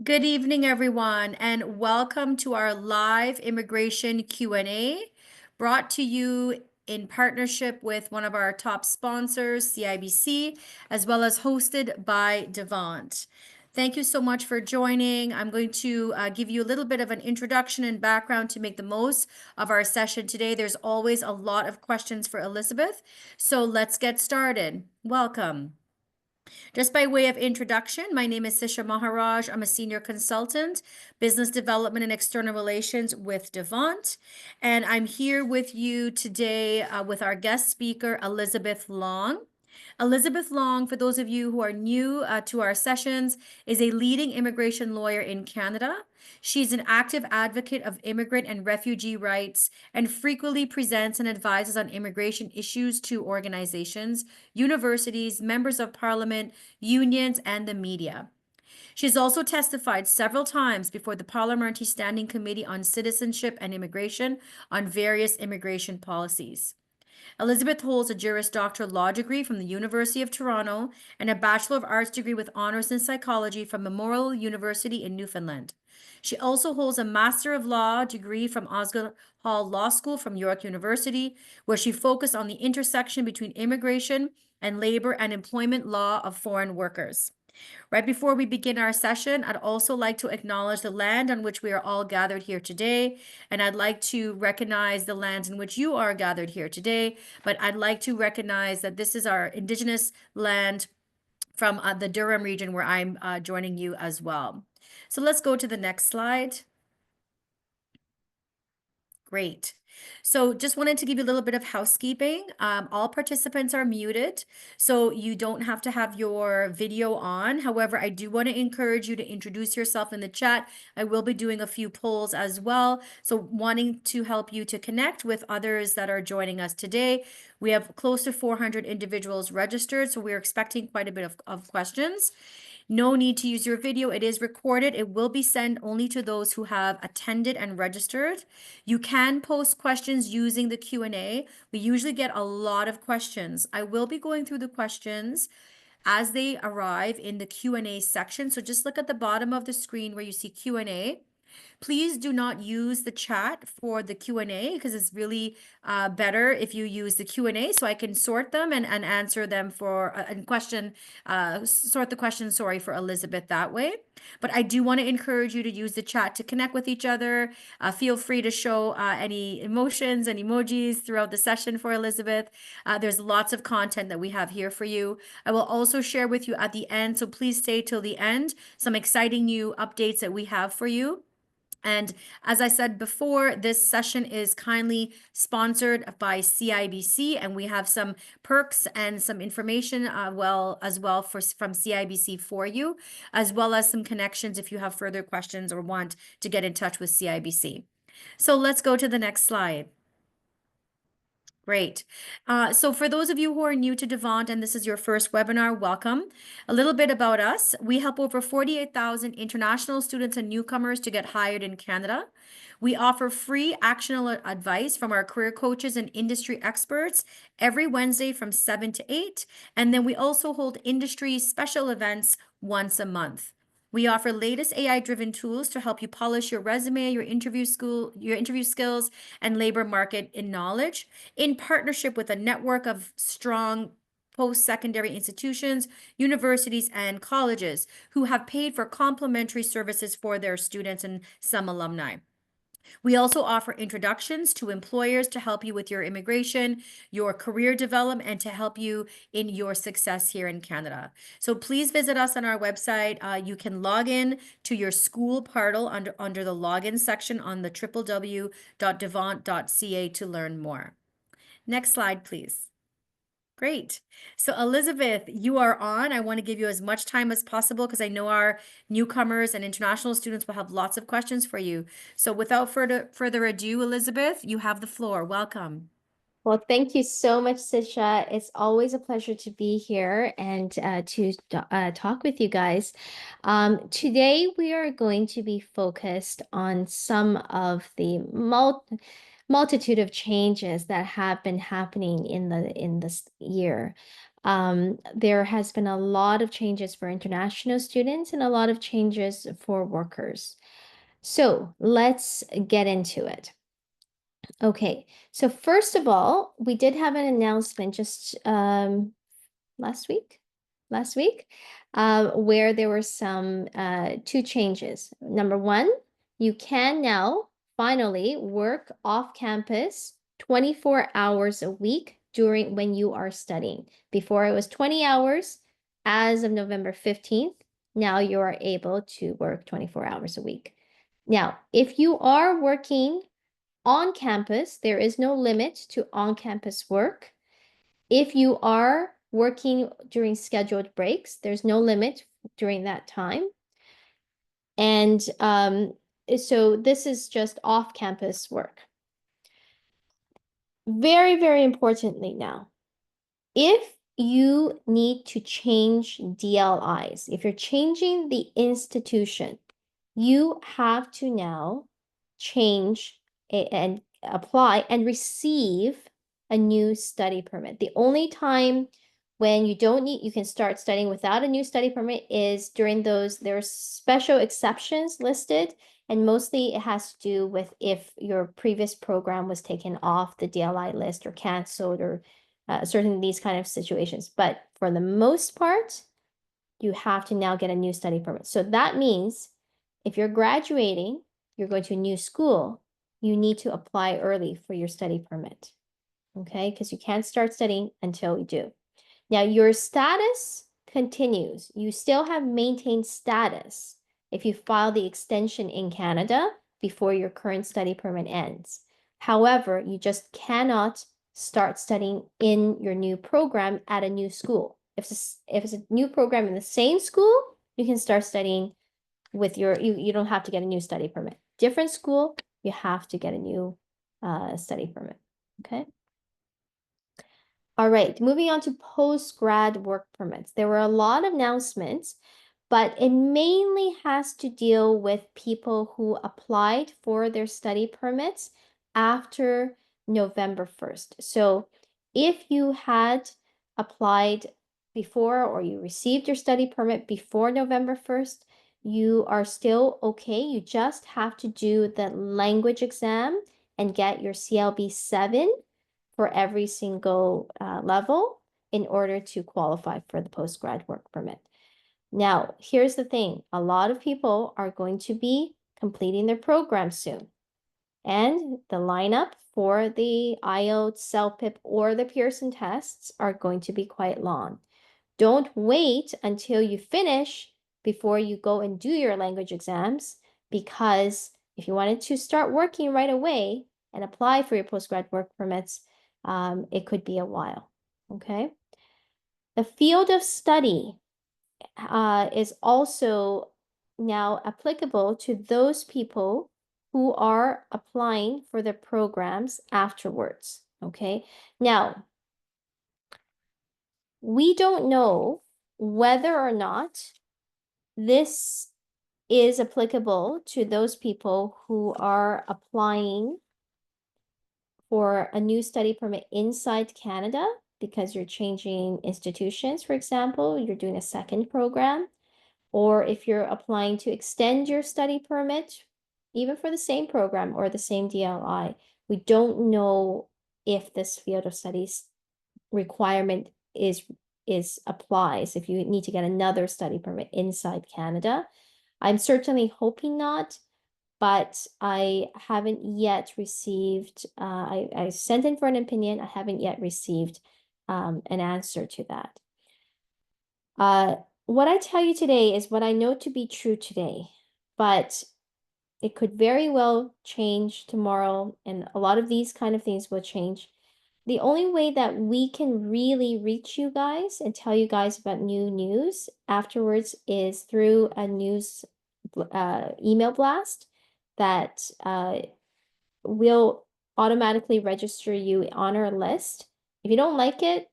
Good evening, everyone, and welcome to our live immigration Q&A brought to you in partnership with one of our top sponsors, CIBC, as well as hosted by Devant. Thank you so much for joining. I'm going to give you a little bit of an introduction and background to make the most of our session today. There's always a lot of questions for Elizabeth, so let's get started. Welcome. Just by way of introduction, my name is Sisha Maharaj. I'm a senior consultant, business development and external relations with Devant. And I'm here with you today with our guest speaker, Elizabeth Long. Elizabeth Long, for those of you who are new to our sessions, is a leading immigration lawyer in Canada. She's an active advocate of immigrant and refugee rights and frequently presents and advises on immigration issues to organizations, universities, members of parliament, unions, and the media. She's also testified several times before the Parliamentary Standing Committee on Citizenship and Immigration on various immigration policies. Elizabeth holds a Juris Doctor law degree from the University of Toronto and a Bachelor of Arts degree with honors in psychology from Memorial University in Newfoundland. She also holds a Master of Law degree from Osgoode Hall Law School from York University, where she focused on the intersection between immigration and labor and employment law of foreign workers. Right before we begin our session, I'd also like to acknowledge the land on which we are all gathered here today, and I'd like to recognize the lands in which you are gathered here today, but I'd like to recognize that this is our Indigenous land from the Durham region where I'm joining you as well. So let's go to the next slide. Great. So just wanted to give you a little bit of housekeeping. All participants are muted, so you don't have to have your video on. However, I do want to encourage you to introduce yourself in the chat. I will be doing a few polls as well. So wanting to help you to connect with others that are joining us today. We have close to 400 individuals registered, so we're expecting quite a bit of questions. No need to use your video. It is recorded. It will be sent only to those who have attended and registered. You can post questions using the Q&A. We usually get a lot of questions. I will be going through the questions as they arrive in the Q&A section. So just look at the bottom of the screen where you see Q&A. Please do not use the chat for the Q&A because it's really better if you use the Q&A so I can sort them and answer them for sort the questions, sorry, for Elizabeth that way. But I do want to encourage you to use the chat to connect with each other. Feel free to show any emotions and emojis throughout the session for Elizabeth. There's lots of content that we have here for you. I will also share with you at the end, so please stay till the end, some exciting new updates that we have for you. And as I said before, this session is kindly sponsored by CIBC, and we have some perks and some information from CIBC for you, as well as some connections if you have further questions or want to get in touch with CIBC. So let's go to the next slide. Great. So for those of you who are new to Devant and this is your first webinar, welcome. A little bit about us. We help over 48,000 international students and newcomers to get hired in Canada. We offer free actionable advice from our career coaches and industry experts every Wednesday from 7 to 8. And then we also hold industry special events once a month. We offer latest AI-driven tools to help you polish your resume, your interview skills, and labor market knowledge in partnership with a network of strong post-secondary institutions, universities, and colleges who have paid for complimentary services for their students and some alumni. We also offer introductions to employers to help you with your immigration, your career development, and to help you in your success here in Canada. So please visit us on our website. You can log in to your school portal under the login section on the www.devant.ca to learn more. Next slide, please. Great. So Elizabeth, you are on. I want to give you as much time as possible because I know our newcomers and international students will have lots of questions for you. So without further ado, Elizabeth, you have the floor. Welcome. Well, thank you so much, Sisha. It's always a pleasure to be here and to talk with you guys. Today, we are going to be focused on some of the multitude of changes that have been happening in this year. There has been a lot of changes for international students and a lot of changes for workers. So let's get into it. Okay, so first of all, we did have an announcement just last week, where there were some two changes. Number one, you can now finally work off campus 24 hours a week during when you are studying. Before it was 20 hours. As of November 15th, now you are able to work 24 hours a week. Now, if you are working on campus, there is no limit to on-campus work. If you are working during scheduled breaks, there's no limit during that time. And so this is just off-campus work. Very, very importantly now, if you need to change DLIs, if you're changing the institution, you have to now change and apply and receive a new study permit. The only time when you don't need, you can start studying without a new study permit is during those, there are special exceptions listed, and mostly it has to do with if your previous program was taken off the DLI list or canceled or certain these kind of situations. But for the most part, you have to now get a new study permit. So that means if you're graduating, you're going to a new school, you need to apply early for your study permit. Okay, because you can't start studying until you do. Now, your status continues. You still have maintained status if you file the extension in Canada before your current study permit ends. However, you just cannot start studying in your new program at a new school. If it's a new program in the same school, you can start studying with you don't have to get a new study permit. Different school, you have to get a new study permit. Okay. All right, moving on to post-grad work permits. There were a lot of announcements, but it mainly has to deal with people who applied for their study permits after November 1st. So if you had applied before or you received your study permit before November 1st, you are still okay. You just have to do the language exam and get your CLB 7 for every single level in order to qualify for the post-grad work permit. Now, here's the thing. A lot of people are going to be completing their program soon. And the lineup for the IELTS, CELPIP, or the Pearson tests are going to be quite long. Don't wait until you finish before you go and do your language exams, because if you wanted to start working right away and apply for your postgrad work permits, it could be a while, okay? The field of study is also now applicable to those people who are applying for the programs afterwards, okay? Now, we don't know whether or not this is applicable to those people who are applying for a new study permit inside Canada because you're changing institutions, for example, you're doing a second program, or if you're applying to extend your study permit, even for the same program or the same DLI, we don't know if this field of studies requirement applies if you need to get another study permit inside Canada. I'm certainly hoping not, but I haven't yet received, I sent in for an opinion. I haven't yet received an answer to that. What I tell you today is what I know to be true today, but it could very well change tomorrow, and a lot of these kind of things will change. The only way that we can really reach you guys and tell you guys about new news afterwards is through a news email blast that will automatically register you on our list. If you don't like it,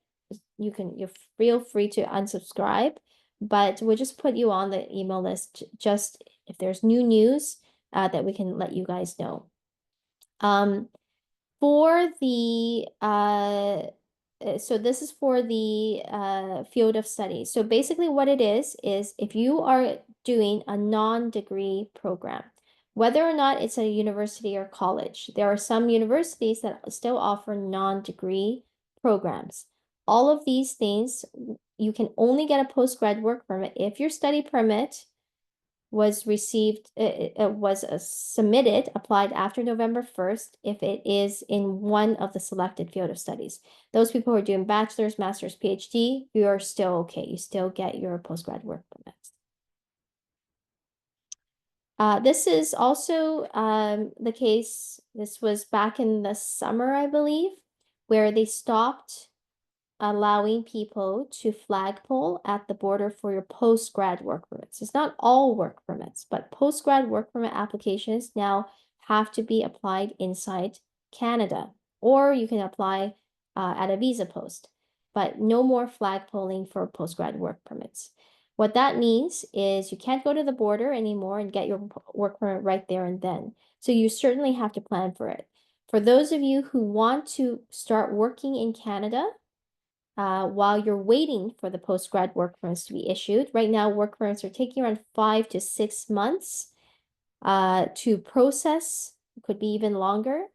you're feel free to unsubscribe, but we'll just put you on the email list just if there's new news that we can let you guys know. For the so this is for the field of study. So basically what it is if you are doing a non-degree program, whether or not it's a university or college, there are some universities that still offer non-degree programs. All of these things, you can only get a post-grad work permit if your study permit was received, was submitted, applied after November 1st, if it is in one of the selected field of studies. Those people who are doing bachelor's, master's, PhD, you are still okay. You still get your postgrad work permits. This is also the case, this was back in the summer, I believe, where they stopped allowing people to flagpole at the border for your post-grad work permits. It's not all work permits, but post-grad work permit applications now have to be applied inside Canada, or you can apply at a visa post, but no more flagpoling for post-grad work permits. What that means is you can't go to the border anymore and get your work permit right there and then. So you certainly have to plan for it. For those of you who want to start working in Canada, while you're waiting for the post-grad work permits to be issued. Right now, work permits are taking around 5 to 6 months to process, could be even longer.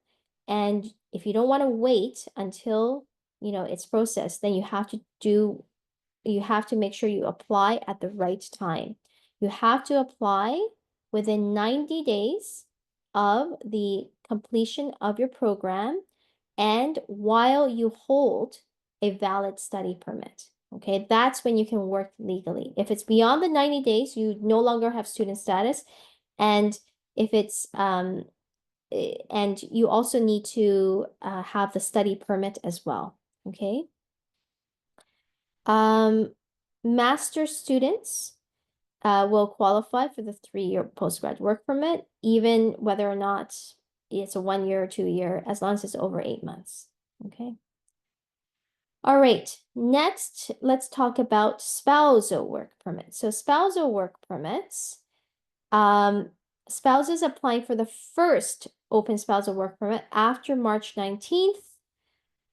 And if you don't want to wait until, it's processed, then you have to make sure you apply at the right time. You have to apply within 90 days of the completion of your program and while you hold a valid study permit. Okay, that's when you can work legally. If it's beyond the 90 days, you no longer have student status. And if it's and you also need to have the study permit as well. Okay. Master students will qualify for the 3-year postgrad work permit, even whether or not it's a 1-year or 2-year, as long as it's over 8 months. Okay. All right, next, let's talk about spousal work permits. So spousal work permits, spouses applying for the first open spousal work permit after March 19th,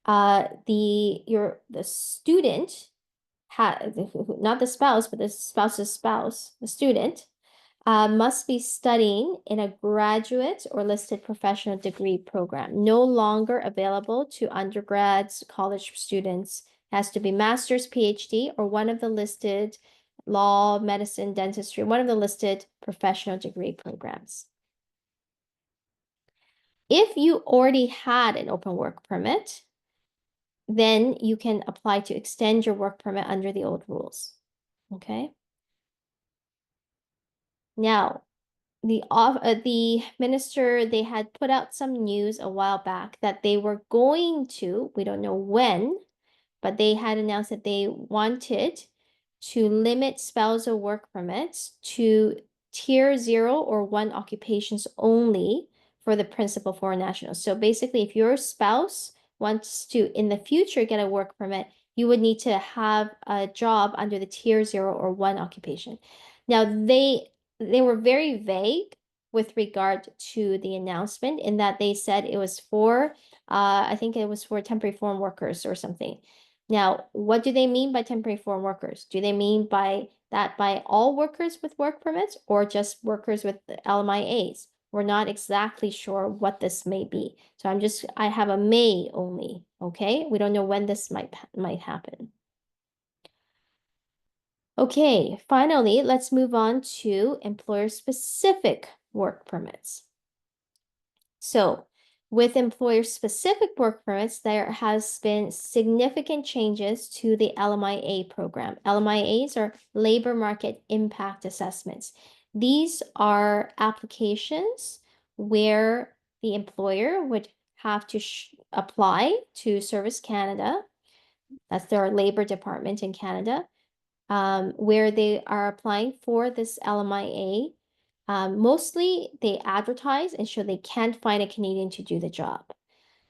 the student not the spouse, but the spouse's spouse, the student, must be studying in a graduate or listed professional degree program, no longer available to undergrads, college students. It has to be master's, PhD, or one of the listed law, medicine, dentistry, one of the listed professional degree programs. If you already had an open work permit, then you can apply to extend your work permit under the old rules. Okay. Now, the minister, they had put out some news a while back that they were going to, we don't know when, but they had announced that they wanted to limit spousal work permits to tier 0 or 1 occupations only for the principal foreign nationals. So basically, if your spouse wants to, in the future, get a work permit, you would need to have a job under the tier 0 or 1 occupation. Now, they were very vague with regard to the announcement in that they said it was for, I think it was for temporary foreign workers or something. Now, what do they mean by temporary foreign workers? Do they mean by all workers with work permits or just workers with LMIAs? We're not exactly sure what this may be. So I have a may only, okay? We don't know when this might happen. Okay, finally, let's move on to employer-specific work permits. So with employer-specific work permits, there has been significant changes to the LMIA program. LMIAs are labor market impact assessments. These are applications where the employer would have to apply to Service Canada. That's their labor department in Canada, where they are applying for this LMIA. Mostly they advertise and show they can't find a Canadian to do the job.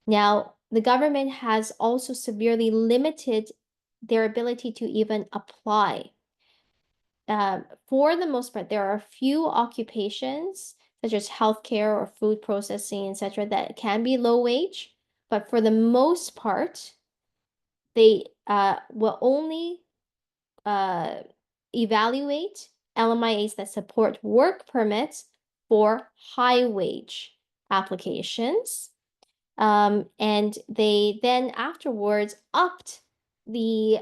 Now, the government has also severely limited their ability to even apply. For the most part, there are a few occupations such as healthcare or food processing, etc., that can be low wage, but for the most part, they will only evaluate LMIAs that support work permits for high wage applications. And they then afterwards upped the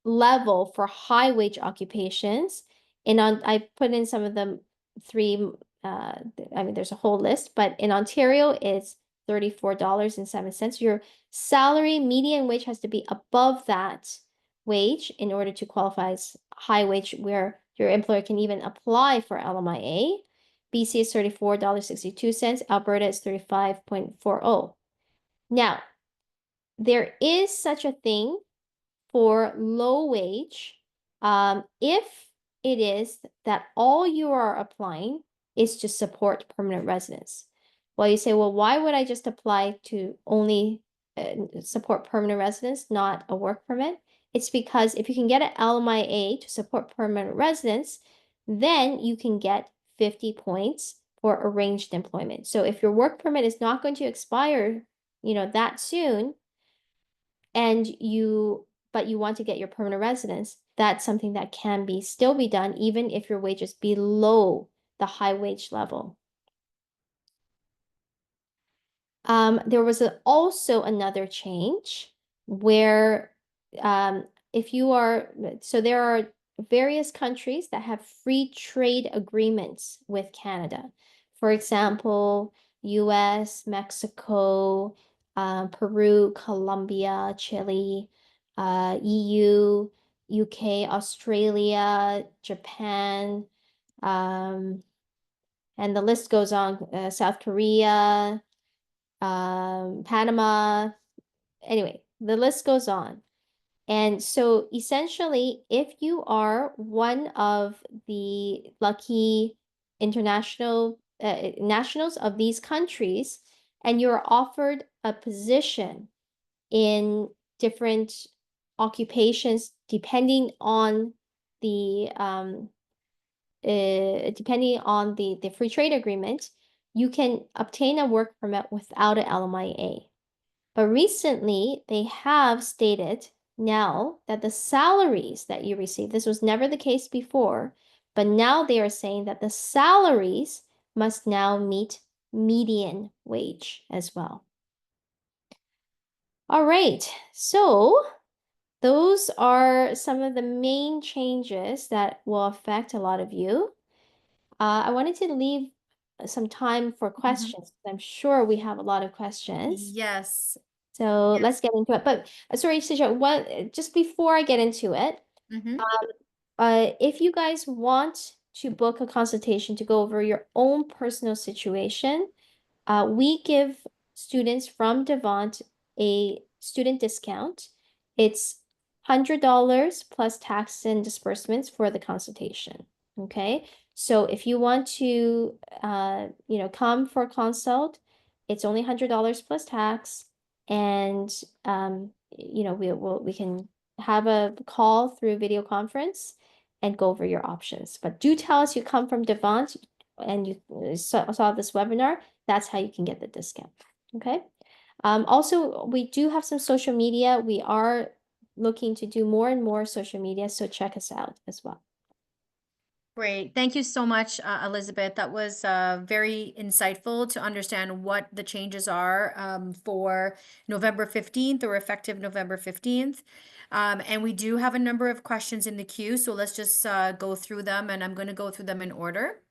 level for high wage occupations. And I put in some of them three, I mean, there's a whole list, but in Ontario, it's $34.07. Your salary median wage has to be above that wage in order to qualify as high wage, where your employer can even apply for LMIA. BC is $34.62. Alberta is 35.40. Now, there is such a thing for low wage, if it is that all you are applying is to support permanent residence. Well, you say, well, why would I just apply to only support permanent residence, not a work permit? It's because if you can get an LMIA to support permanent residence, then you can get 50 points for arranged employment. So if your work permit is not going to expire, that soon, and but you want to get your permanent residence, that's something that can still be done even if your wage is below the high wage level. There was also another change where if you are, so there are various countries that have free trade agreements with Canada. For example, US, Mexico, Peru, Colombia, Chile, EU, UK, Australia, Japan, and the list goes on, South Korea, Panama. Anyway, the list goes on. And so essentially, if you are one of the lucky international nationals of these countries, and you're offered a position in different occupations the depending on the free trade agreement, you can obtain a work permit without an LMIA. But recently, they have stated now that the salaries that you receive, this was never the case before, but now they are saying that the salaries must now meet median wage as well. All right, so those are some of the main changes that will affect a lot of you. I wanted to leave some time for questions. I'm sure we have a lot of questions. Yes. So let's Yes. get into it. But sorry, Sisha, just before I get into it, Mm-hmm. if you guys want to book a consultation to go over your own personal situation, we give students from Devant a student discount. It's $100 plus tax and disbursements for the consultation. Okay, so if you want to, come for a consult, it's only $100 plus tax, and we can have a call through video conference and go over your options. But do tell us you come from Devant and you saw this webinar. That's how you can get the discount. Okay. Also, we do have some social media. We are looking to do more and more social media, so check us out as well. Great. Thank you so much, Elizabeth. That was very insightful to understand what the changes are for November 15th or effective November 15th. And we do have a number of questions in the queue, so let's just go through them, and I'm going to go through them in order.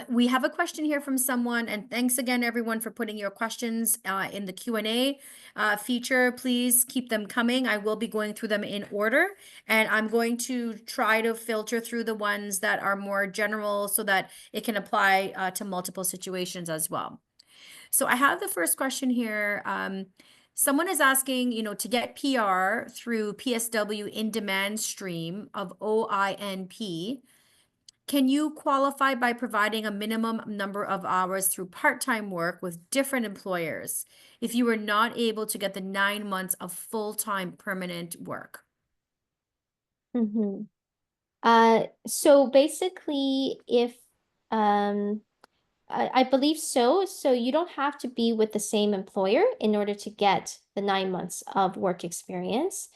We have a question here from someone, and thanks again, everyone, for putting your questions in the Q&A feature. Please keep them coming. I will be going through them in order, and I'm going to try to filter through the ones that are more general so that it can apply to multiple situations as well. So I have the first question here. Someone is asking, to get PR through PSW in demand stream of OINP, can you qualify by providing a minimum number of hours through part-time work with different employers if you were not able to get the 9 months of full-time permanent work? So basically, if I believe so. So you don't have to be with the same employer in order to get the 9 months of work experience.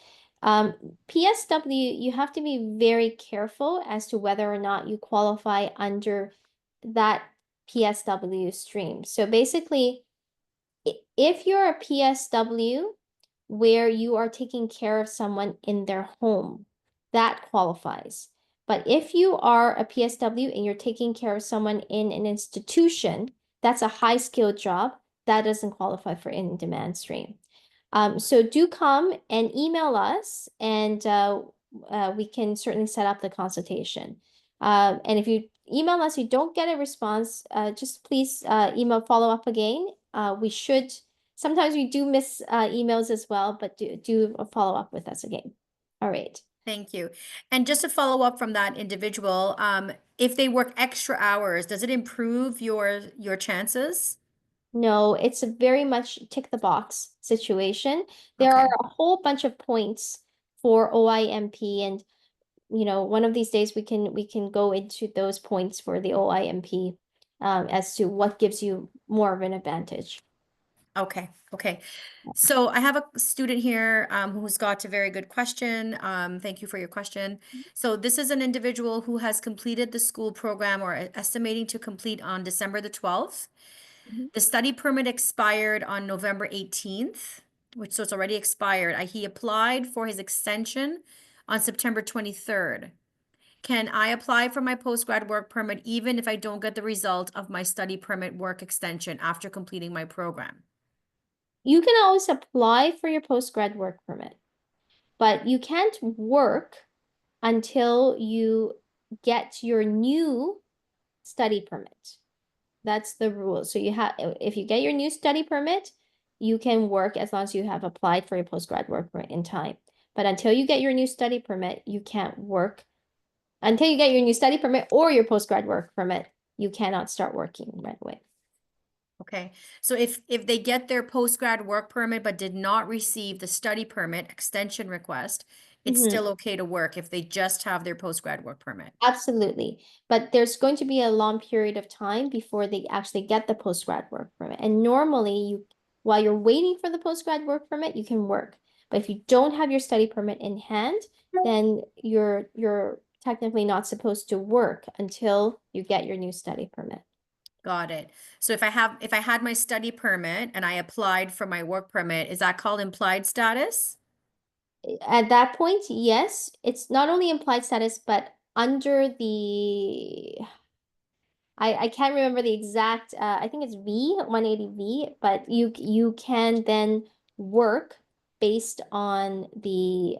PSW, you have to be very careful as to whether or not you qualify under that PSW stream. So basically, if you're a PSW where you are taking care of someone in their home, that qualifies. But if you are a PSW and you're taking care of someone in an institution, that's a high skilled job, that doesn't qualify for in-demand stream. So do come and email us, and we can certainly set up the consultation. And if you email us, you don't get a response, just please email follow up again. We should, sometimes we do miss emails as well, but do follow up with us again. All right. Thank you. And just to follow up from that individual, if they work extra hours, does it improve your chances? No, it's a very much tick the box situation. There are Okay. a whole bunch of points for OIMP, and one of these days we can go into those points for the OIMP, as to what gives you more of an advantage. Okay. Okay. So I have a student here who's got a very good question. Thank you for your question. So this is an individual who has completed the school program or estimating to complete on December the 12th. Mhm. The study permit expired on November 18th, which so it's already expired. He applied for his extension on September 23rd. Can I apply for my postgrad work permit even if I don't get the result of my study permit work extension after completing my program? You can always apply for your postgrad work permit, but you can't work until you get your new study permit. That's the rule. So if you get your new study permit, you can work as long as you have applied for your postgrad work permit in time. But until you get your new study permit, you can't work. Until you get your new study permit or your postgrad work permit, you cannot start working right away. Okay, so if they get their postgrad work permit but did not receive the study permit extension request, it's Mhm. still okay to work if they just have their postgrad work permit. Absolutely. But there's going to be a long period of time before they actually get the postgrad work permit. And normally while you're waiting for the postgrad work permit, you can work. But if you don't have your study permit in hand, then you're technically not supposed to work until you get your new study permit. Got it. So if I had my study permit and I applied for my work permit, is that called implied status? At that point, yes, it's not only implied status, but under the I can't remember the exact I think it's V 180V, but you can then work based on the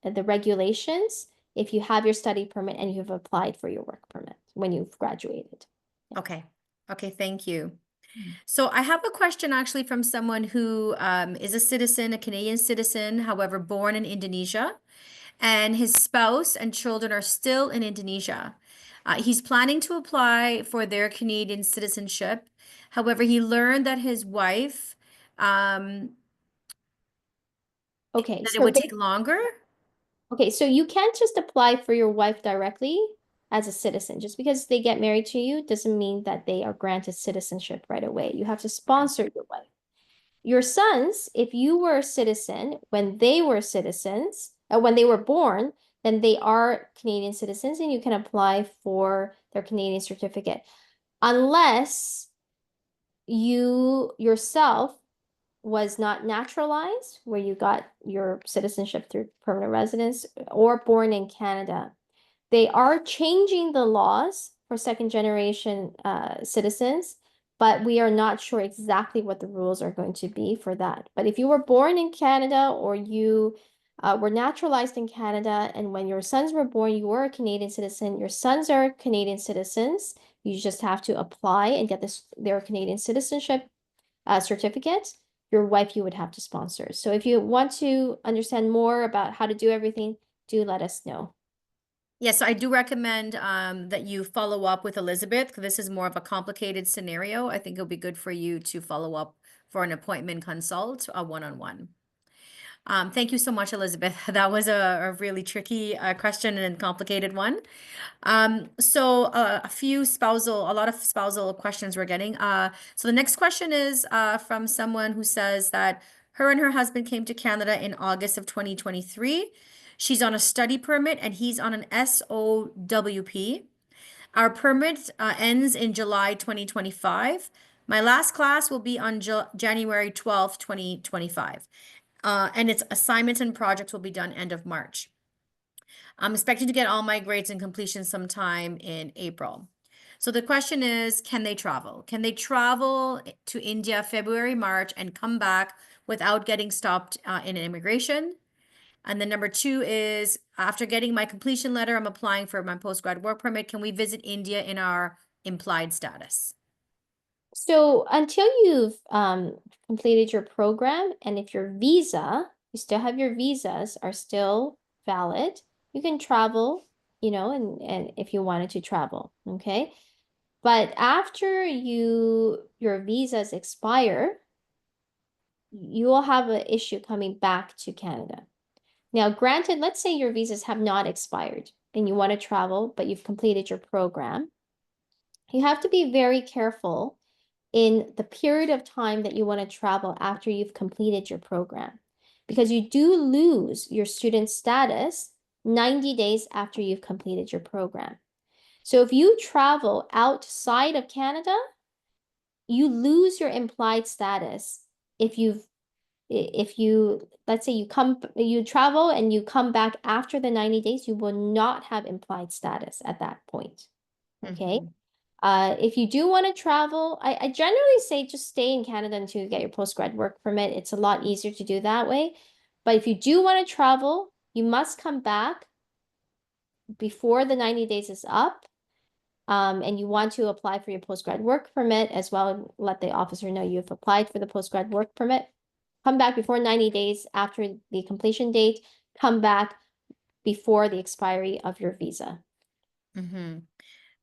regulations if you have your study permit and you've applied for your work permit when you've graduated. Yeah. Okay. Okay, thank you. Mm. So I have a question actually from someone who is a citizen, a Canadian citizen, however, born in Indonesia, and his spouse and children are still in Indonesia. He's planning to apply for their Canadian citizenship. However, he learned that his wife, um, Okay, that it so would take longer. okay, so you can't just apply for your wife directly as a citizen. Just because they get married to you doesn't mean that they are granted citizenship right away. You have to sponsor your wife. Your sons, if you were a citizen when they were citizens, when they were born, then they are Canadian citizens and you can apply for their Canadian certificate. Unless you yourself was not naturalized, where you got your citizenship through permanent residence, or born in Canada. They are changing the laws for second generation citizens, but we are not sure exactly what the rules are going to be for that. But if you were born in Canada or you were naturalized in Canada, and when your sons were born, you were a Canadian citizen, your sons are Canadian citizens, you just have to apply and get their Canadian citizenship certificate. Your wife, you would have to sponsor. So if you want to understand more about how to do everything, do let us know. Yes, I do recommend that you follow up with Elizabeth because this is more of a complicated scenario. I think it'll be good for you to follow up for an appointment consult, a one-on-one. Thank you so much, Elizabeth. That was a really tricky question and complicated one. A lot of spousal questions we're getting. So the next question is from someone who says that her and her husband came to Canada in August of 2023. She's on a study permit and he's on an SOWP. Our permit ends in July 2025. My last class will be on January 12th, 2025. And its assignments and projects will be done end of March. I'm expecting to get all my grades and completion sometime in April. So the question is, can they travel? Can they travel to India February, March, and come back without getting stopped in immigration? And then number two is, after getting my completion letter, I'm applying for my postgrad work permit. Can we visit India in our implied status? So until you've completed your program, and if your visa, you still have your visas are still valid, you can travel, and if you wanted to travel, okay? But after your visas expire, you will have an issue coming back to Canada. Now, granted, let's say your visas have not expired and you want to travel, but you've completed your program. You have to be very careful in the period of time that you want to travel after you've completed your program, because you do lose your student status 90 days after you've completed your program. So if you travel outside of Canada, you lose your implied status if you let's say you travel and you come back after the 90 days, you will not have implied status at that point. Okay. Mhm. If you do want to travel, I generally say just stay in Canada until you get your postgrad work permit. It's a lot easier to do that way. But if you do want to travel, you must come back before the 90 days is up. And you want to apply for your postgrad work permit as well, and let the officer know you've applied for the postgrad work permit. Come back before 90 days after the completion date. Come back before the expiry of your visa. Mhm.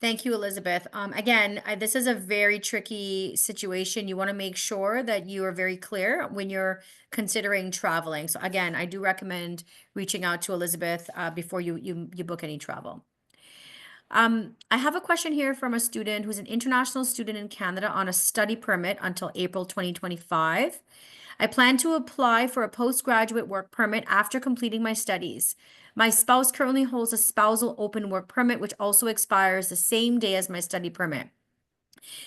Thank you, Elizabeth. Again, this is a very tricky situation. You want to make sure that you are very clear when you're considering traveling. So again, I do recommend reaching out to Elizabeth before you book any travel. I have a question here from a student who's an international student in Canada on a study permit until April 2025. I plan to apply for a postgraduate work permit after completing my studies. My spouse currently holds a spousal open work permit, which also expires the same day as my study permit.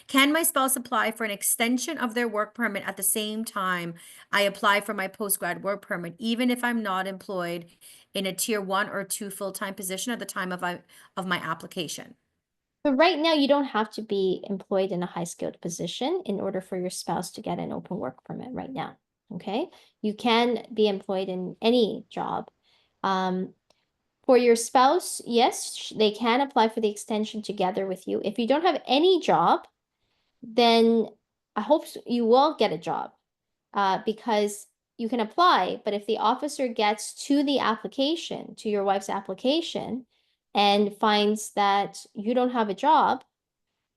Can my spouse apply for an extension of their work permit at the same time I apply for my postgrad work permit, even if I'm not employed in a tier 1 or 2 full-time position at the time of my application? But right now, you don't have to be employed in a high-skilled position in order for your spouse to get an open work permit right now. Okay. You can be employed in any job. For your spouse, yes, they can apply for the extension together with you. If you don't have any job, then I hope you will get a job, because you can apply, but if the officer gets to the application, to your wife's application, and finds that you don't have a job,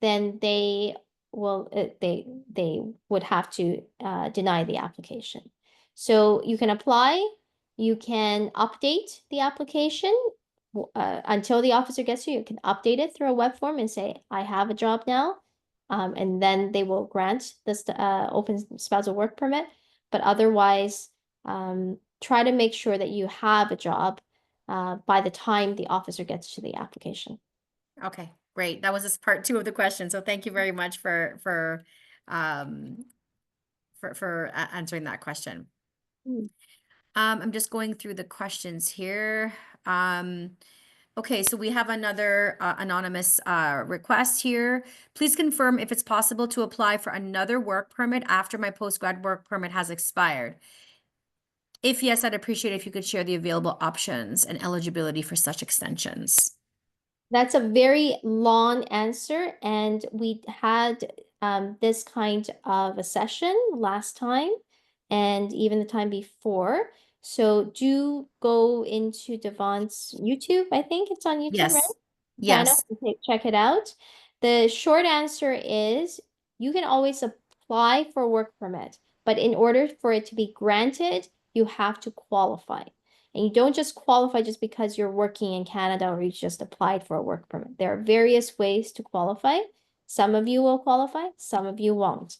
then they would have to deny the application. So you can apply, you can update the application until the officer gets you. You can update it through a web form and say, I have a job now. And then they will grant this open spousal work permit. But otherwise, try to make sure that you have a job by the time the officer gets to the application. Okay, great. That was just part two of the question. So thank you very much um, answering that question. Mm. I'm just going through the questions here. Okay, so we have another anonymous request here. Please confirm if it's possible to apply for another work permit after my postgrad work permit has expired. If yes, I'd appreciate if you could share the available options and eligibility for such extensions. That's a very long answer, and we had this kind of a session last time and even the time before. So do go into Devon's YouTube. I think it's on YouTube, right? Yes. Channel. Yes. Check it out. The short answer is you can always apply for a work permit, but in order for it to be granted, you have to qualify. And you don't just qualify just because you're working in Canada or you just applied for a work permit. There are various ways to qualify. Some of you will qualify, some of you won't.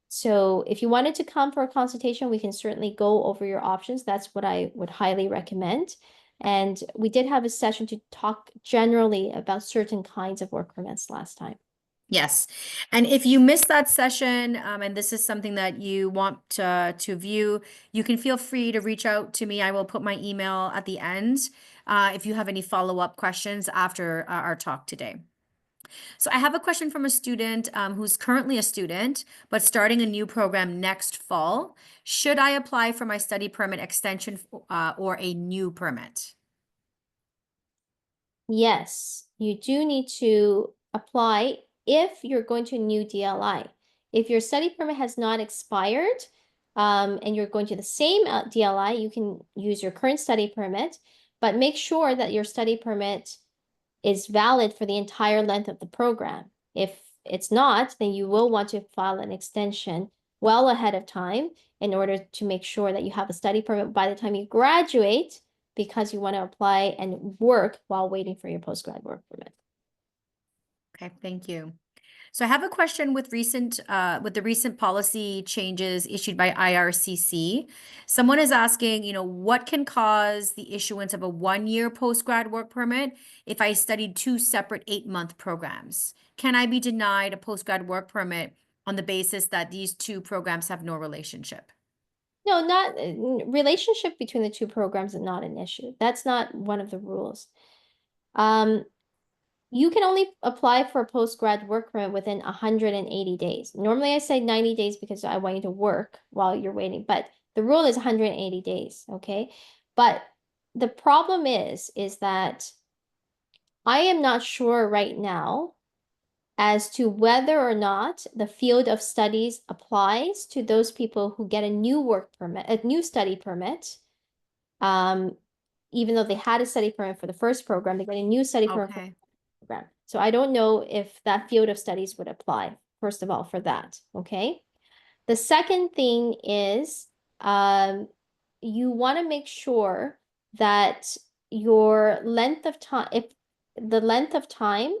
So if you wanted to come for a consultation, we can certainly go over your options. That's what I would highly recommend. And we did have a session to talk generally about certain kinds of work permits last time. Yes. And if you missed that session, and this is something that you want to view, you can feel free to reach out to me. I will put my email at the end if you have any follow-up questions after our talk today. So I have a question from a student who's currently a student, but starting a new program next fall. Should I apply for my study permit extension or a new permit? Yes, you do need to apply if you're going to a new DLI. If your study permit has not expired, and you're going to the same DLI, you can use your current study permit, but make sure that your study permit is valid for the entire length of the program. If it's not, then you will want to file an extension well ahead of time in order to make sure that you have a study permit by the time you graduate, because you want to apply and work while waiting for your postgrad work permit. Okay, thank you. So I have a question with the recent policy changes issued by IRCC. Someone is asking, what can cause the issuance of a 1-year postgrad work permit if I studied 2 separate 8-month programs? Can I be denied a postgrad work permit on the basis that these 2 programs have no relationship? No, not relationship between the two programs is not an issue. That's not one of the rules. You can only apply for a postgrad work permit within 180 days. Normally I say 90 days because I want you to work while you're waiting, but the rule is 180 days, okay? But the problem is that I am not sure right now as to whether or not the field of studies applies to those people who get a new work permit, a new study permit. Even though they had a study permit for the first program, they get a new study permit for Okay. the program. So I don't know if that field of studies would apply, first of all, for that, okay? The second thing is you want to make sure that your length of time, if the length of time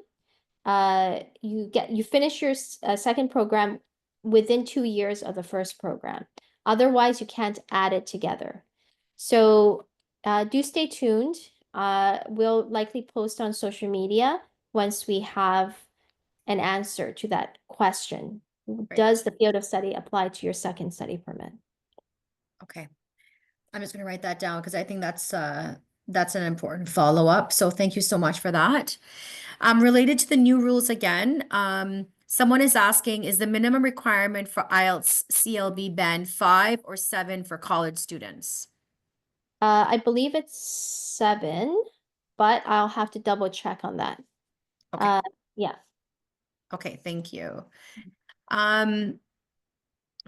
you finish your second program within 2 years of the first program. Otherwise, you can't add it together. So do stay tuned. We'll likely post on social media once we have an answer to that question. Great. Does the field of study apply to your second study permit? Okay. I'm just going to write that down because I think that's an important follow-up. So thank you so much for that. Related to the new rules again, someone is asking, is the minimum requirement for IELTS CLB band 5 or 7 for college students? I believe it's 7, but I'll have to double check on that. Okay. Yeah. Okay, thank you. I'm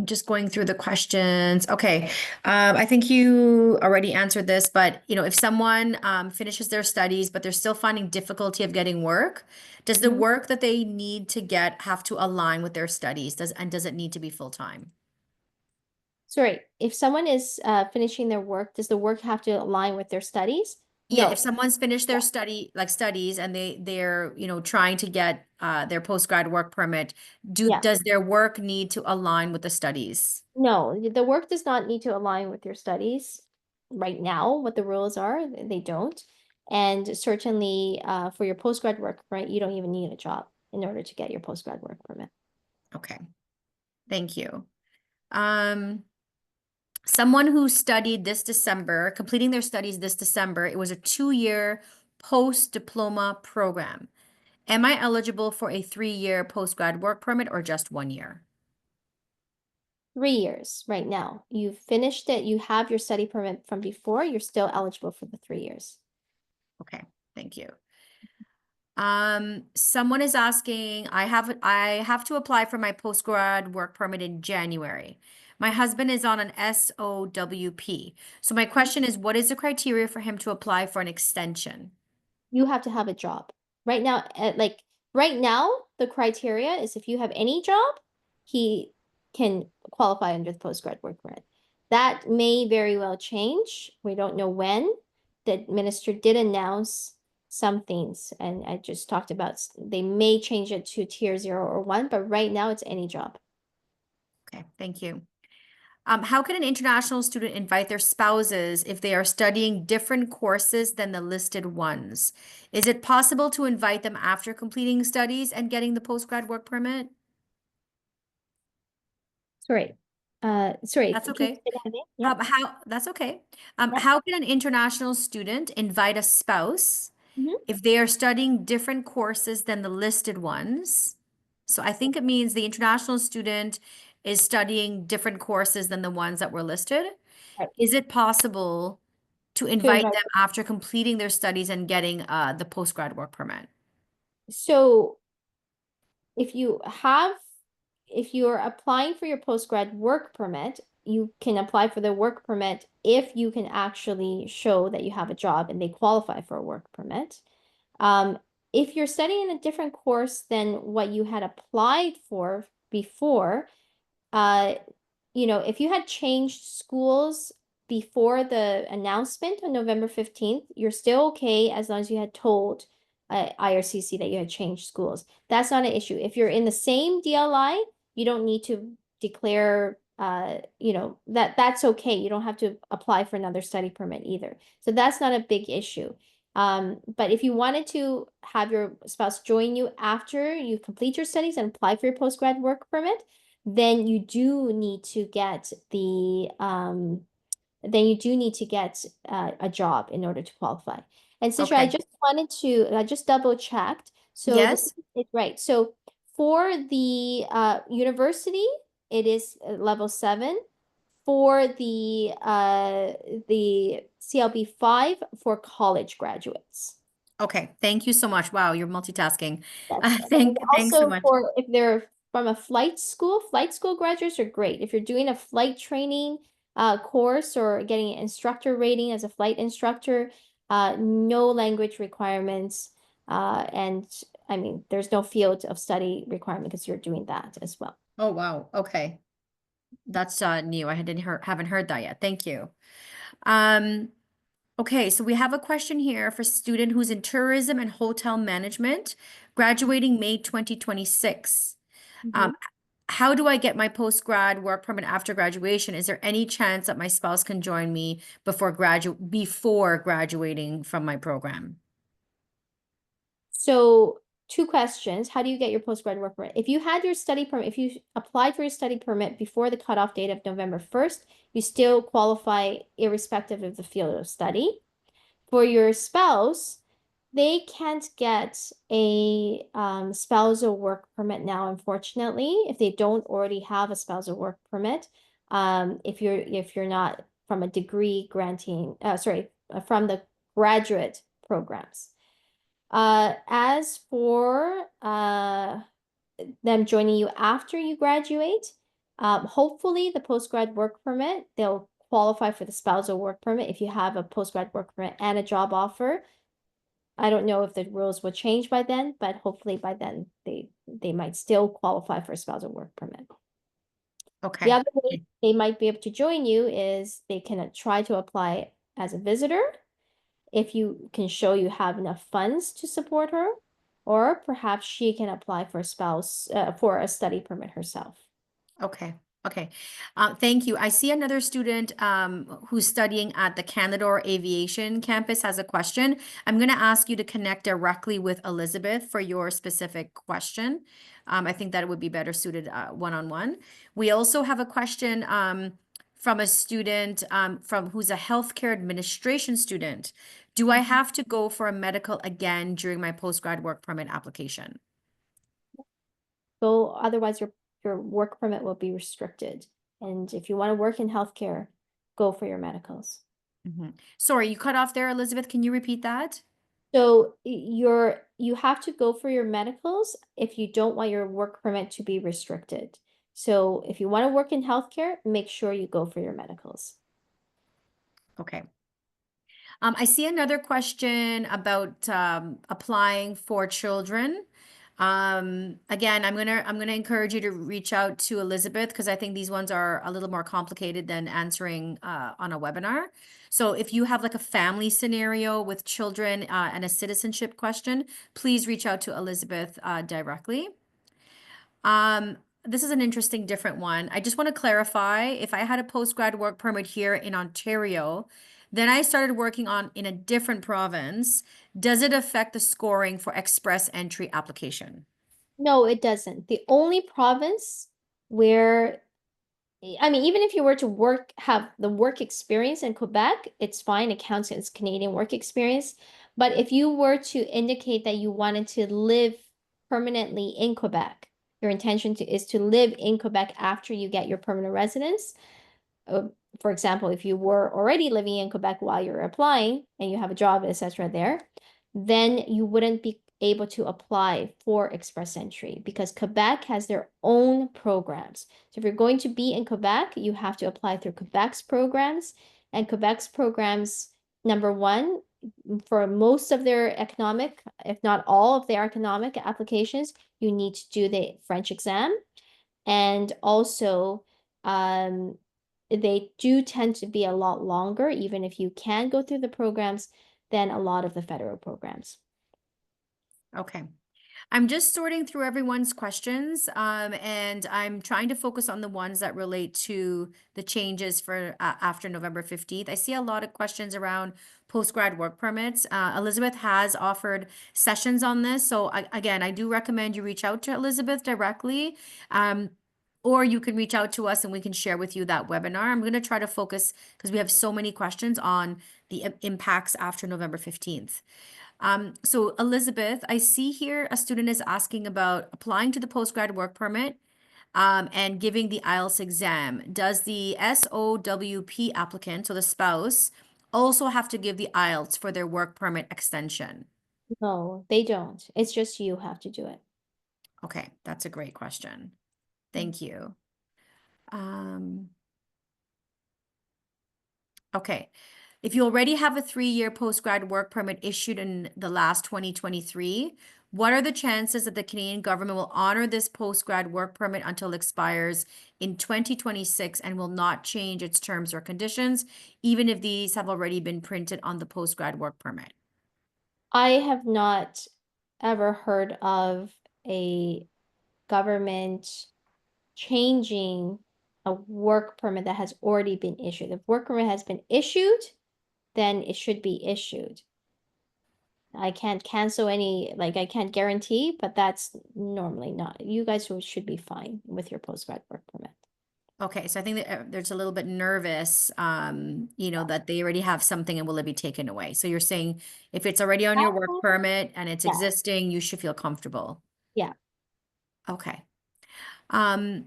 just going through the questions. Okay. I think you already answered this, but if someone finishes their studies, but they're still finding difficulty of getting work, does the Mhm. work that they need to get have to align with their studies? Does it need to be full-time? Sorry, if someone is finishing their work, does the work have to align with their studies? Yeah, if No. someone's finished their Yeah. studies and they're trying to get their postgrad work permit, Yeah. does their work need to align with the studies? No, the work does not need to align with your studies right now. What the rules are, they don't. And certainly for your postgrad work permit, you don't even need a job in order to get your postgrad work permit. Okay, thank you. Someone who studied this December, completing their studies this December, it was a 2-year post-diploma program. Am I eligible for a 3-year postgrad work permit or just 1 year? 3 years right now. You've finished it. You have your study permit from before. You're still eligible for the 3 years. Okay, thank you. Someone is asking, I have to apply for my postgrad work permit in January. My husband is on an SOWP. So my question is, what is the criteria for him to apply for an extension? You have to have a job. Right now, right now, the criteria is if you have any job, he can qualify under the postgrad work permit. That may very well change. We don't know when. The minister did announce some things, and I just talked about they may change it to tier 0 or 1, but right now it's any job. Okay, thank you. How can an international student invite their spouses if they are studying different courses than the listed ones? Is it possible to invite them after completing studies and getting the postgrad work permit? Sorry. Sorry, That's can you okay. say that again? Yeah. That's okay. Yeah. How can an international student invite a spouse Mhm. if they are studying different courses than the listed ones? So I think it means the international student is studying different courses than the ones that were listed. Right. Is it possible to To invite invite. them after completing their studies and getting the postgrad work permit? So if you have, if you're applying for your postgrad work permit, you can apply for the work permit if you can actually show that you have a job and they qualify for a work permit. Um, if you're studying a different course than what you had applied for before, uh, if you had changed schools before the announcement on November 15th, you're still okay as long as you had told IRCC that you had changed schools. That's not an issue. If you're in the same DLI, you don't need to declare, that's okay. You don't have to apply for another study permit either. So that's not a big issue. But if you wanted to have your spouse join you after you complete your studies and apply for your postgrad work permit, then you do need to get a job in order to qualify. And Sisha, Okay. I just double checked. So this Yes. is right. So for the university, it is level 7. For the CLB 5 for college graduates. Okay. Thank you so much. Wow, you're multitasking. Yes. And Thanks so also much. for if they're from a flight school graduates are great. If you're doing a flight training course or getting an instructor rating as a flight instructor, no language requirements. And I mean, there's no field of study requirement because you're doing that as well. Oh, wow. Okay. That's new. I haven't heard that yet. Thank you. Um, okay, so we have a question here for student who's in tourism and hotel management, graduating May 2026. Mhm. Um, how do I get my post-grad work permit after graduation? Is there any chance that my spouse can join me before graduating from my program? So 2 questions. How do you get your postgrad work permit? If you had your study permit, if you applied for your study permit before the cutoff date of November 1st, you still qualify irrespective of the field of study. For your spouse, they can't get a spousal work permit now, unfortunately, if they don't already have a spousal work permit. If you're not from a degree granting, from the graduate programs. As for them joining you after you graduate, hopefully the postgrad work permit, they'll qualify for the spousal work permit if you have a postgrad work permit and a job offer. I don't know if the rules will change by then, but hopefully by then they might still qualify for a spousal work permit. The Okay. other way they might be able to join you is they can try to apply as a visitor if you can show you have enough funds to support her, or perhaps she can apply for a spouse for a study permit herself. Okay. Okay. Thank you. I see another student who's studying at the Canadore Aviation campus has a question. I'm going to ask you to connect directly with Elizabeth for your specific question. I think that it would be better suited one-on-one. We also have a question from a student from who's a healthcare administration student. Do I have to go for a medical again during my postgrad work permit application? So otherwise your work permit will be restricted. And if you want to work in healthcare, go for your medicals. Mhm. Sorry, you cut off there, Elizabeth. Can you repeat that? So you have to go for your medicals if you don't want your work permit to be restricted. So if you want to work in healthcare, make sure you go for your medicals. Okay. I see another question about applying for children. Again, I'm gonna encourage you to reach out to Elizabeth because I think these ones are a little more complicated than answering on a webinar. So if you have like a family scenario with children and a citizenship question, please reach out to Elizabeth directly. This is an interesting different one. I just want to clarify, if I had a postgrad work permit here in Ontario, then I started working on in a different province, does it affect the scoring for express entry application? No, it doesn't. The only province where, I mean, even if you were to have the work experience in Quebec, it's fine. It counts as Canadian work experience. But if you were to indicate that you wanted to live permanently in Quebec, your intention is to live in Quebec after you get your permanent residence, uh, for example, if you were already living in Quebec while you're applying and you have a job, etc., there, then you wouldn't be able to apply for express entry because Quebec has their own programs. So if you're going to be in Quebec, you have to apply through Quebec's programs. And Quebec's programs, number one, for most of their economic, if not all of their economic applications, you need to do the French exam. And also, um, they do tend to be a lot longer, even if you can go through the programs, than a lot of the federal programs. Okay. I'm just sorting through everyone's questions, and I'm trying to focus on the ones that relate to the changes for after November 15th. I see a lot of questions around post-grad work permits. Elizabeth has offered sessions on this. So again, I do recommend you reach out to Elizabeth directly, or you can reach out to us and we can share with you that webinar. I'm going to try to focus because we have so many questions on the impacts after November 15th. So Elizabeth, I see here a student is asking about applying to the postgrad work permit and giving the IELTS exam. Does the SOWP applicant, so the spouse, also have to give the IELTS for their work permit extension? No, they don't. It's just you have to do it. Okay, that's a great question. Thank you. Um, okay. If you already have a 3-year postgrad work permit issued in the last 2023, what are the chances that the Canadian government will honor this postgrad work permit until it expires in 2026 and will not change its terms or conditions, even if these have already been printed on the postgrad work permit? I have not ever heard of a government changing a work permit that has already been issued. If work permit has been issued, then it should be issued. I can't cancel any, like I can't guarantee, but that's normally not. You guys should be fine with your postgrad work permit. Okay, so I think that there's a little bit nervous, that they already have something and will it be taken away? So you're saying if it's already on your work permit and it's Yeah, existing, you should feel comfortable. yeah. Okay. Um,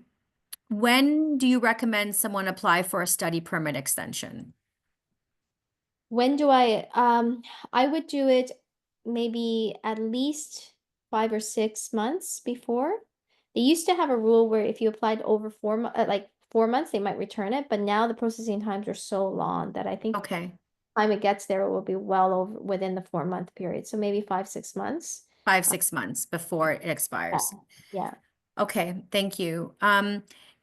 when do you recommend someone apply for a study permit extension? When do I would do it maybe at least 5 or 6 months before. They used to have a rule where if you applied over like 4 months, they might return it, but now the processing times are so long that I think Okay, time it gets there, it will be well over within the 4 month period. So maybe 5, 6 months. five, Uh, 6 months before it Yeah, expires. yeah. Okay, thank you.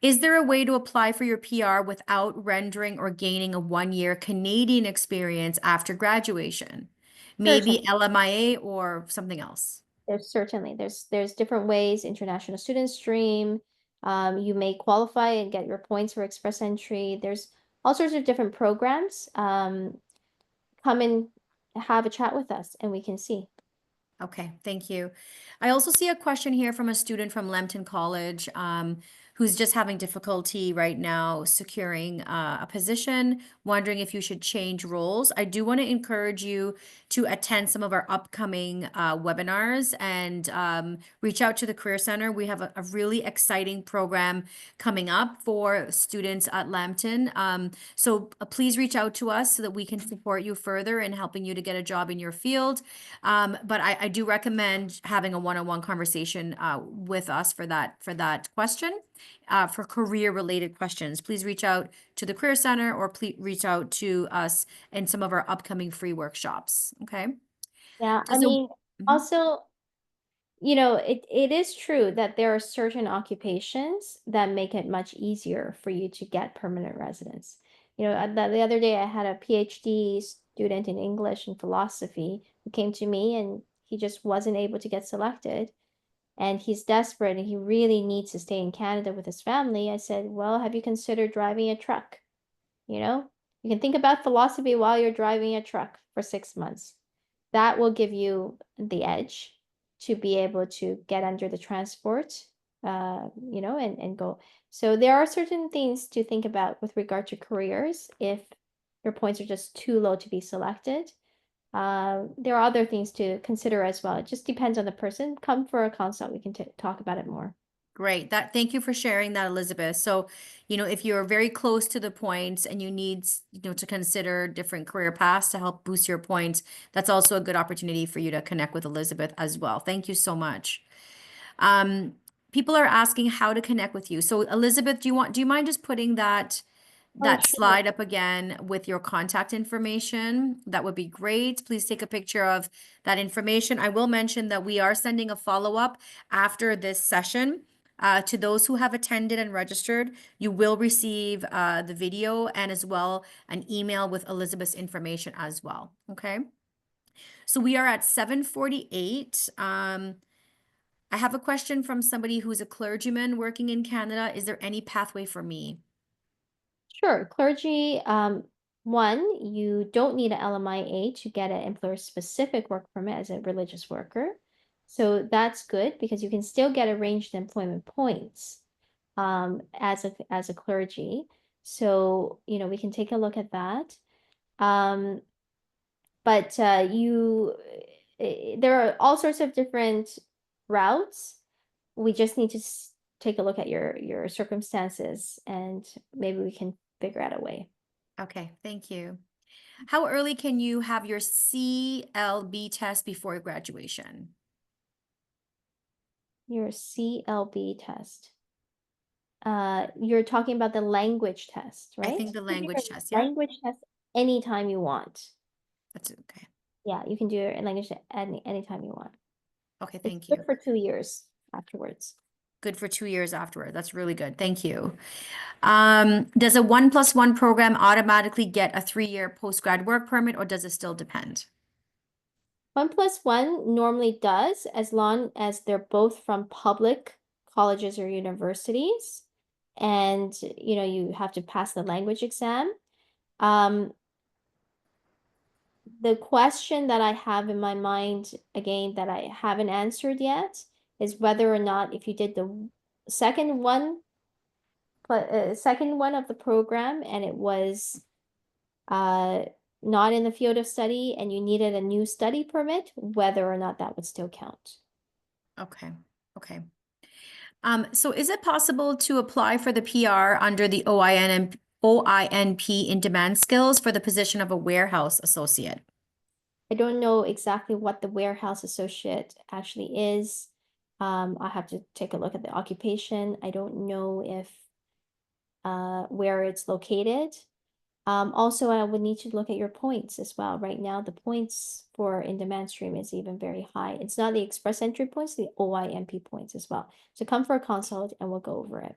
Is there a way to apply for your PR without rendering or gaining a 1-year Canadian experience after graduation? Maybe Certainly. LMIA or something else? There's different ways, international student stream. You may qualify and get your points for express entry. There's all sorts of different programs. Come and have a chat with us and we can see. Okay, thank you. I also see a question here from a student from Lambton College who's just having difficulty right now securing a position, wondering if you should change roles. I do want to encourage you to attend some of our upcoming webinars and reach out to the Career Center. We have a really exciting program coming up for students at Lambton. So please reach out to us so that we can support you further in helping you to get a job in your field. But I do recommend having a one-on-one conversation with us for that question. For career-related questions, please reach out to the Career Center or please reach out to us in some of our upcoming free workshops. Okay. Yeah, I So, mean, mhm. also it is true that there are certain occupations that make it much easier for you to get permanent residence. The other day I had a PhD student in English and philosophy who came to me and he just wasn't able to get selected and he's desperate and he really needs to stay in Canada with his family. I said, well, have you considered driving a truck? You know, you can think about philosophy while you're driving a truck for 6 months. That will give you the edge to be able to get under the transport, and go. So there are certain things to think about with regard to careers if your points are just too low to be selected. There are other things to consider as well. It just depends on the person. Come for a consult. We can talk about it more. Great. Thank you for sharing that, Elizabeth. So, if you're very close to the points and you need, to consider different career paths to help boost your points, that's also a good opportunity for you to connect with Elizabeth as well. Thank you so much. Um, People are asking how to connect with you. So, Elizabeth, do you mind just putting Oh, that sure. slide up again with your contact information? That would be great. Please take a picture of that information. I will mention that we are sending a follow-up after this session. To those who have attended and registered, you will receive the video and as well an email with Elizabeth's information as well. Okay. So we are at 7:48. I have a question from somebody who's a clergyman working in Canada. Is there any pathway for me? Sure. Clergy, one, you don't need an LMIA to get an employer-specific work permit as a religious worker. So that's good because you can still get arranged employment points as a clergy. So, we can take a look at that. Um, but there are all sorts of different routes. We just need to take a look at your circumstances and maybe we can figure out a way. Okay, thank you. How early can you have your CLB test before graduation? Your CLB test. You're talking about the language test, I right? think the You can do language your test, yeah? language test anytime you want. That's okay. Yeah, you can do your language test anytime you want. Okay, It's thank good you. for 2 years afterwards. Good for 2 years afterward. That's really good. Thank you. Does a 1+1 program automatically get a 3-year post-grad work permit, or does it still depend? 1+1 normally does, as long as they're both from public colleges or universities, and you have to pass the language exam. The question that I have in my mind, again, that I haven't answered yet, is whether or not if you did the second one, second one of the program, and it was uh, not in the field of study, and you needed a new study permit, whether or not that would still count. Okay, okay. So is it possible to apply for the PR under the OINP in demand skills for the position of a warehouse associate? I don't know exactly what the warehouse associate actually is. I'll have to take a look at the occupation. I don't know if where it's located. Also, I would need to look at your points as well. Right now, the points for in-demand stream is even very high. It's not the express entry points, the OIMP points as well. So come for a consult and we'll go over it.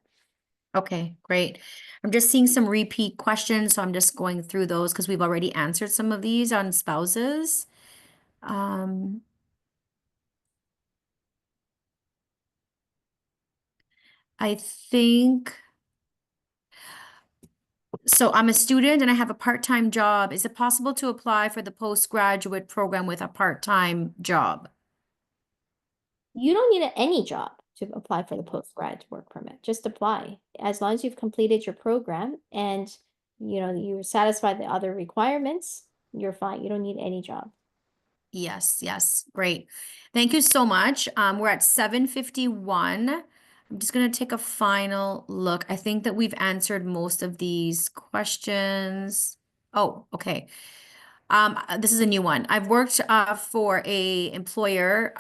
Okay, great. I'm just seeing some repeat questions, so I'm just going through those because we've already answered some of these on spouses. Um, I think, so I'm a student and I have a part-time job. Is it possible to apply for the postgraduate program with a part-time job? You don't need any job to apply for the post-grad work permit. Just apply. As long as you've completed your program and you satisfy the other requirements, you're fine. You don't need any job. Yes, yes, great. Thank you so much. We're at 7:51. I'm just going to take a final look. I think that we've answered most of these questions. Oh, okay. This is a new one. I've worked for a employer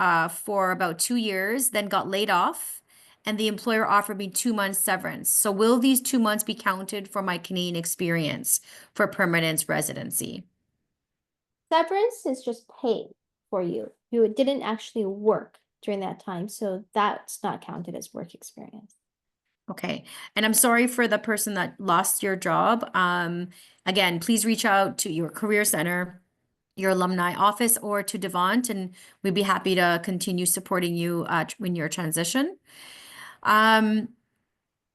for about 2 years, then got laid off, and the employer offered me 2 months severance. So will these 2 months be counted for my Canadian experience for permanent residency? Severance is just paid for you. You didn't actually work. during that time. So that's not counted as work experience. Okay. And I'm sorry for the person that lost your job. Again, please reach out to your career center, your alumni office, or to Devant, and we'd be happy to continue supporting you in your transition. Um,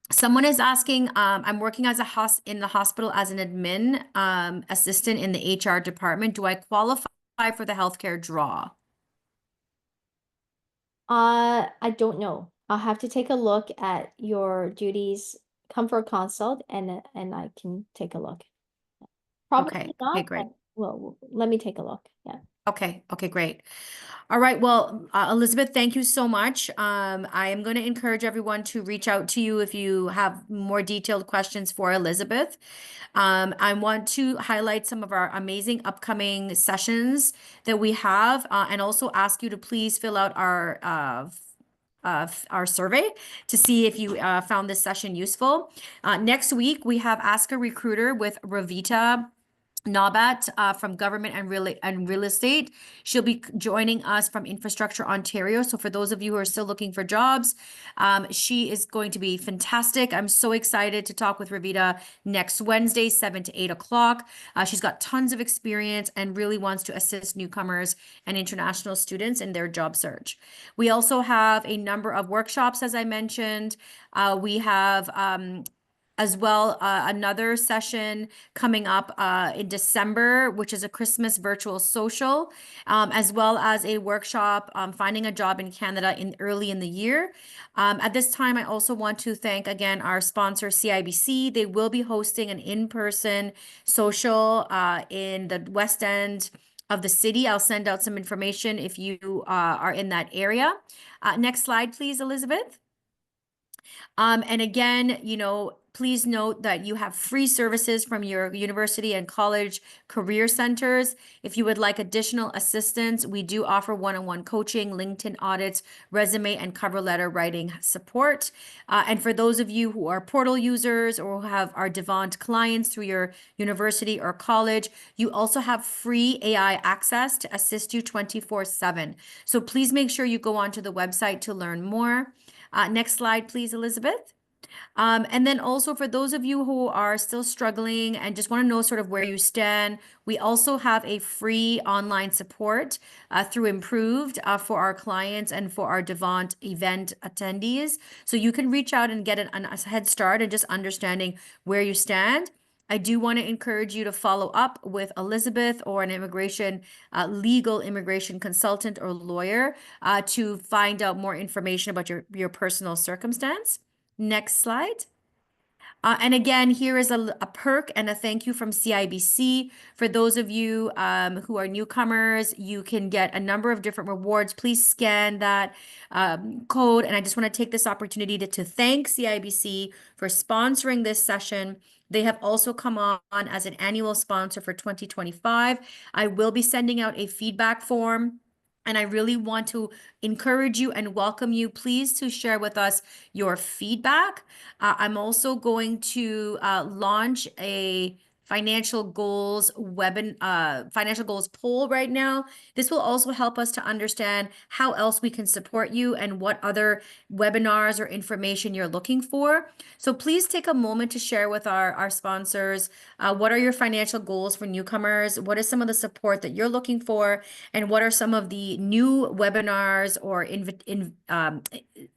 Someone is asking, I'm working as in the hospital as an admin assistant in the HR department. Do I qualify for the healthcare draw? I don't know. I'll have to take a look at your duties, come for a consult, and I can take a look. Okay. Probably Okay, not, great. but well, let me take a look. Yeah. Okay. Okay, great. All right. Well, Elizabeth, thank you so much. I am going to encourage everyone to reach out to you if you have more detailed questions for Elizabeth. I want to highlight some of our amazing upcoming sessions that we have, and also ask you to please fill out our survey to see if you found this session useful. Next week, we have Ask a Recruiter with Ravita Nobat from Government and Real Estate. She'll be joining us from Infrastructure Ontario. So for those of you who are still looking for jobs, she is going to be fantastic. I'm so excited to talk with Ravita next Wednesday, 7 to 8 o'clock. She's got tons of experience and really wants to assist newcomers and international students in their job search. We also have a number of workshops, as I mentioned. We have as well, another session coming up in December, which is a Christmas virtual social, as well as a workshop finding a job in Canada early in the year. At this time, I also want to thank again our sponsor, CIBC. They will be hosting an in-person social in the West End of the city. I'll send out some information if you are in that area. Next slide, please, Elizabeth. And again, please note that you have free services from your university and college career centers. If you would like additional assistance, we do offer one-on-one coaching, LinkedIn audits, resume and cover letter writing support. And for those of you who are portal users or who have our Devant clients through your university or college, you also have free AI access to assist you 24/7. So please make sure you go onto the website to learn more. Next slide, please, Elizabeth. And then also for those of you who are still struggling and just want to know sort of where you stand, we also have a free online support through Improved for our clients and for our Devant event attendees. So you can reach out and get a head start and just understanding where you stand. I do want to encourage you to follow up with Elizabeth or an legal immigration consultant or lawyer to find out more information about your personal circumstance. Next slide. And again, here is a perk and a thank you from CIBC. For those of you who are newcomers, you can get a number of different rewards. Please scan that code. And I just want to take this opportunity to thank CIBC for sponsoring this session. They have also come on as an annual sponsor for 2025. I will be sending out a feedback form. And I really want to encourage you and welcome you, please, to share with us your feedback. I'm also going to launch a financial goals poll right now. This will also help us to understand how else we can support you and what other webinars or information you're looking for. So please take a moment to share with our sponsors, what are your financial goals for newcomers? What is some of the support that you're looking for? And what are some of the new webinars or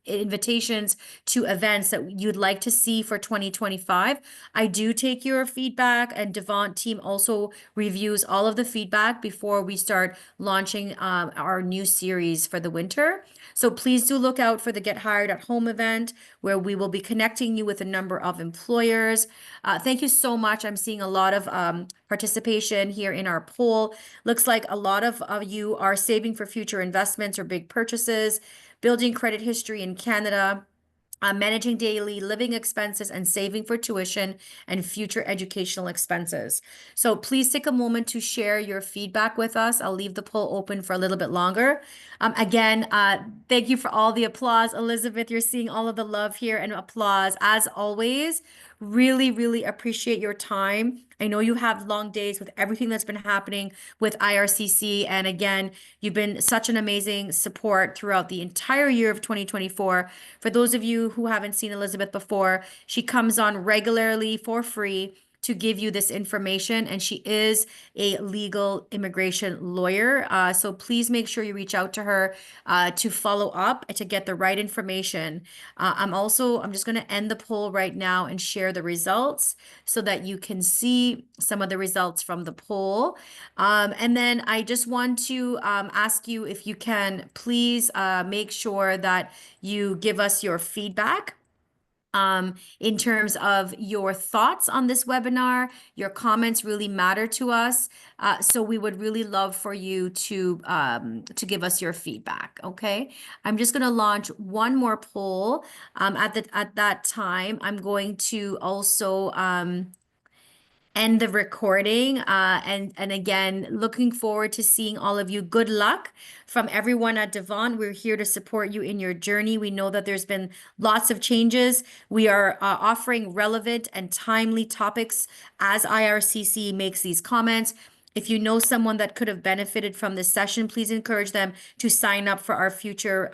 invitations to events that you'd like to see for 2025? I do take your feedback, and Devant team also reviews all of the feedback before we start launching our new series for the winter. So please do look out for the Get Hired at Home event, where we will be connecting you with a number of employers. Thank you so much. I'm seeing a lot of participation here in our poll. Looks like a lot of you are saving for future investments or big purchases, building credit history in Canada, managing daily living expenses, and saving for tuition and future educational expenses. So please take a moment to share your feedback with us. I'll leave the poll open for a little bit longer. Again, thank you for all the applause. Elizabeth, you're seeing all of the love here and applause. As always, Really, really appreciate your time. I know you have long days with everything that's been happening with IRCC. And again, you've been such an amazing support throughout the entire year of 2024. For those of you who haven't seen Elizabeth before, she comes on regularly for free to give you this information, and she is a legal immigration lawyer. So please make sure you reach out to her to follow up and to get the right information. I'm just going to end the poll right now and share the results so that you can see some of the results from the poll. And then I just want to ask you if you can please make sure that you give us your feedback in terms of your thoughts on this webinar. Your comments really matter to us. So we would really love for you to give us your feedback. Okay. I'm just going to launch one more poll. At that time, I'm going to also end the recording. And again, looking forward to seeing all of you. Good luck from everyone at Devon. We're here to support you in your journey. We know that there's been lots of changes. We are offering relevant and timely topics as IRCC makes these comments. If you know someone that could have benefited from this session, please encourage them to sign up for our future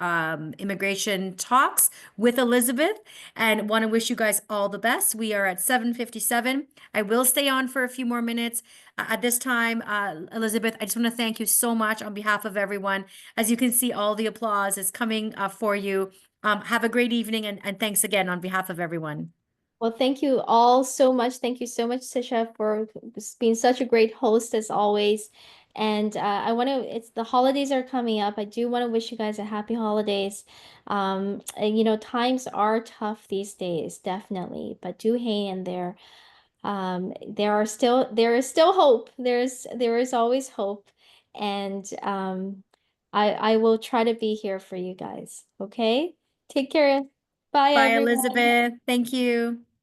immigration talks with Elizabeth. And want to wish you guys all the best. We are at 7:57. I will stay on for a few more minutes. At this time, Elizabeth, I just want to thank you so much on behalf of everyone. As you can see, all the applause is coming for you. Have a great evening, and thanks again on behalf of everyone. Well, thank you all so much. Thank you so much, Sisha, for being such a great host as always. And I want to, it's the holidays are coming up. I do want to wish you guys a happy holidays. And, you know, times are tough these days, definitely, but do hang in there. There is still hope. There is always hope. And I will try to be here for you guys. Okay? Take care. Bye, Bye, everyone. Elizabeth. Thank you.